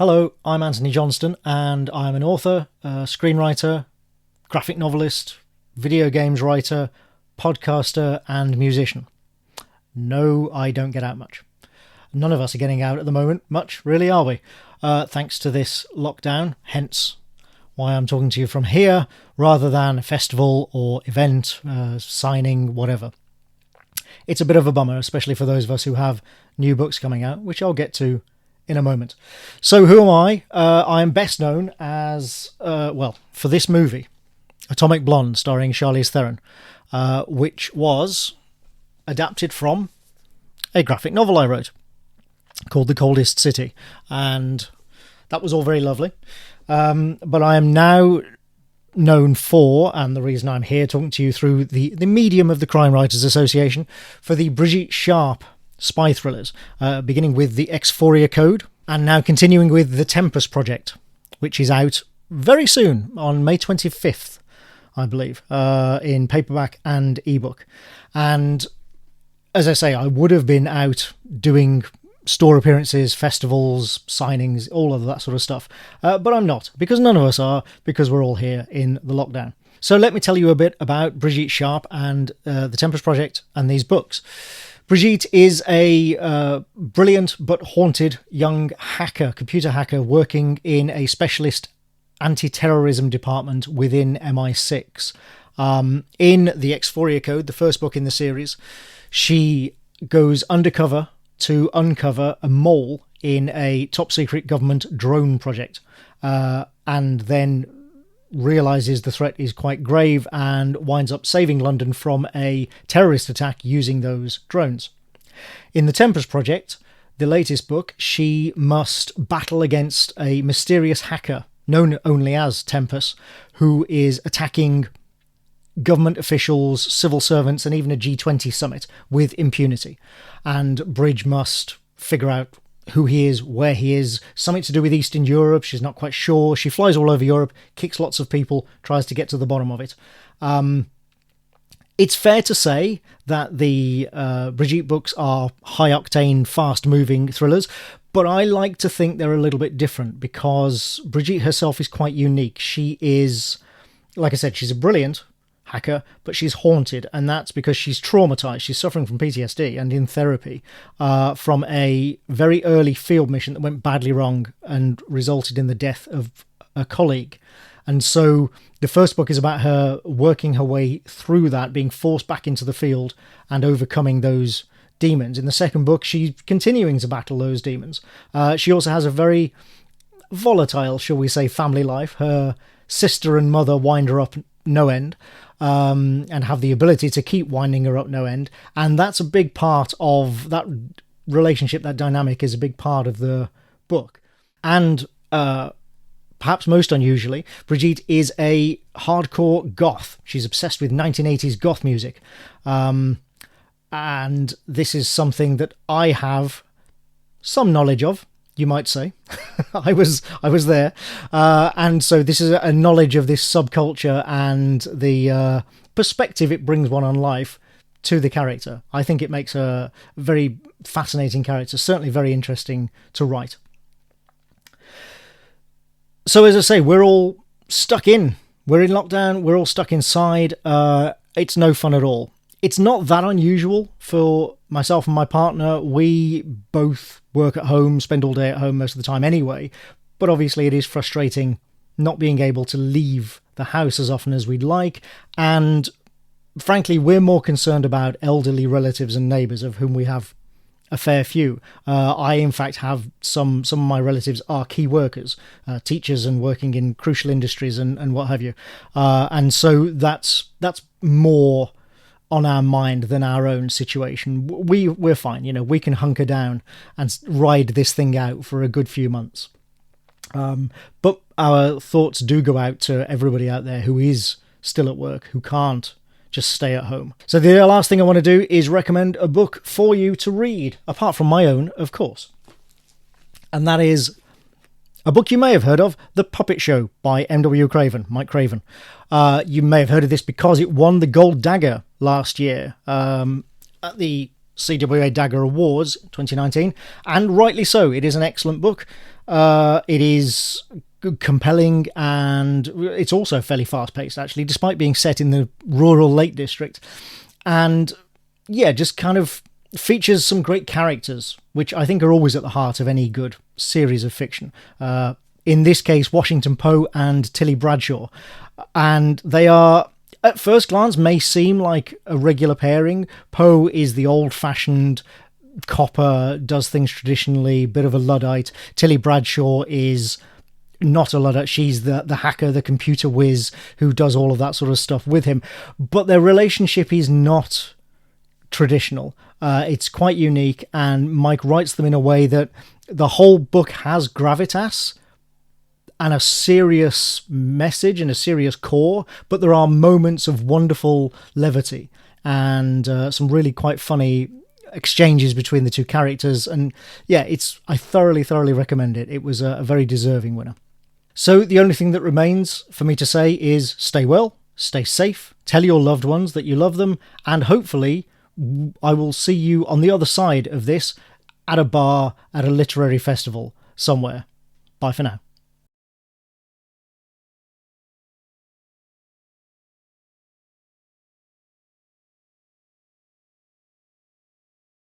Hello, I'm Antony Johnston, and I'm an author, screenwriter, graphic novelist, video games writer, podcaster, and musician. No, I don't get out much. None of us are getting out at the moment much, really, are we? Thanks to this lockdown, hence why I'm talking to you from here rather than a festival or event, signing, whatever. It's a bit of a bummer, especially for those of us who have new books coming out, which I'll get to in a moment. So who am I? I'm best known as, for this movie, Atomic Blonde, starring Charlize Theron, which was adapted from a graphic novel I wrote called The Coldest City. And that was all very lovely. But I am now known for, and the reason I'm here talking to you through the medium of the Crime Writers Association, for the Bridget Sharpe spy thrillers, beginning with the X-Foria Code and now continuing with the Tempus Project, which is out very soon on May 25th, I believe, in paperback and ebook. And as I say, I would have been out doing store appearances, festivals, signings, all of that sort of stuff. But I'm not, because none of us are, because we're all here in the lockdown. So let me tell you a bit about Bridget Sharpe and the Tempus Project and these books. Bridget is a brilliant but haunted young hacker, computer hacker, working in a specialist anti-terrorism department within MI6. In the X-Foria Code, the first book in the series, she goes undercover to uncover a mole in a top-secret government drone project, and then realises the threat is quite grave and winds up saving London from a terrorist attack using those drones. In the Tempus Project, the latest book, she must battle against a mysterious hacker known only as Tempus, who is attacking government officials, civil servants, and even a G20 summit with impunity. And Bridge must figure out who he is, where he is, something to do with Eastern Europe. She's not quite sure. She flies all over Europe, kicks lots of people, tries to get to the bottom of it. It's fair to say that the Bridget books are high-octane, fast-moving thrillers, but I like to think they're a little bit different because Bridget herself is quite unique. She is, like I said, she's a brilliant hacker, but she's haunted, and that's because she's traumatized. She's suffering from PTSD and in therapy from a very early field mission that went badly wrong and resulted in the death of a colleague. And so the first book is about her working her way through that, being forced back into the field and overcoming those demons. In the second book, she's continuing to battle those demons. She also has a very volatile, shall we say, family life. Her sister and mother wind her up no end, and have the ability to keep winding her up no end. And that's a big part of that relationship, that dynamic is a big part of the book. And perhaps most unusually, Bridget is a hardcore goth. She's obsessed with 1980s goth music. And this is something that I have some knowledge of, you might say. I was there. And so this is a knowledge of this subculture and the perspective it brings one on life to the character. I think it makes a very fascinating character, certainly very interesting to write. So as I say, we're all stuck in. We're in lockdown. We're all stuck inside. It's no fun at all. It's not that unusual for myself and my partner. We both work at home, spend all day at home most of the time anyway. But obviously it is frustrating not being able to leave the house as often as we'd like. And frankly, we're more concerned about elderly relatives and neighbours, of whom we have a fair few. I, in fact, have some of my relatives are key workers, teachers and working in crucial industries and what have you. And so that's more on our mind than our own situation. We're fine, we can hunker down and ride this thing out for a good few months. But our thoughts do go out to everybody out there who is still at work, who can't just stay at home. So the last thing I want to do is recommend a book for you to read, apart from my own, of course. And that is a book you may have heard of, The Puppet Show by Mike Craven. You may have heard of this because it won the Gold Dagger last year at the CWA Dagger Awards 2019, and rightly so. It is an excellent book. It is compelling, and it's also fairly fast-paced, actually, despite being set in the rural Lake District. And yeah, just kind of features some great characters, which I think are always at the heart of any good series of fiction. In this case, Washington Poe and Tilly Bradshaw. And they are, at first glance, may seem like a regular pairing. Poe is the old-fashioned copper, does things traditionally, bit of a Luddite. Tilly Bradshaw is not a Luddite. She's the hacker, the computer whiz who does all of that sort of stuff with him. But their relationship is not traditional. It's quite unique, and Mike writes them in a way that the whole book has gravitas and a serious message and a serious core, but there are moments of wonderful levity and some really quite funny exchanges between the two characters. And yeah, I thoroughly recommend it. It was a very deserving winner. So the only thing that remains for me to say is stay well, stay safe, tell your loved ones that you love them, and hopefully I will see you on the other side of this at a bar, at a literary festival somewhere. Bye for now.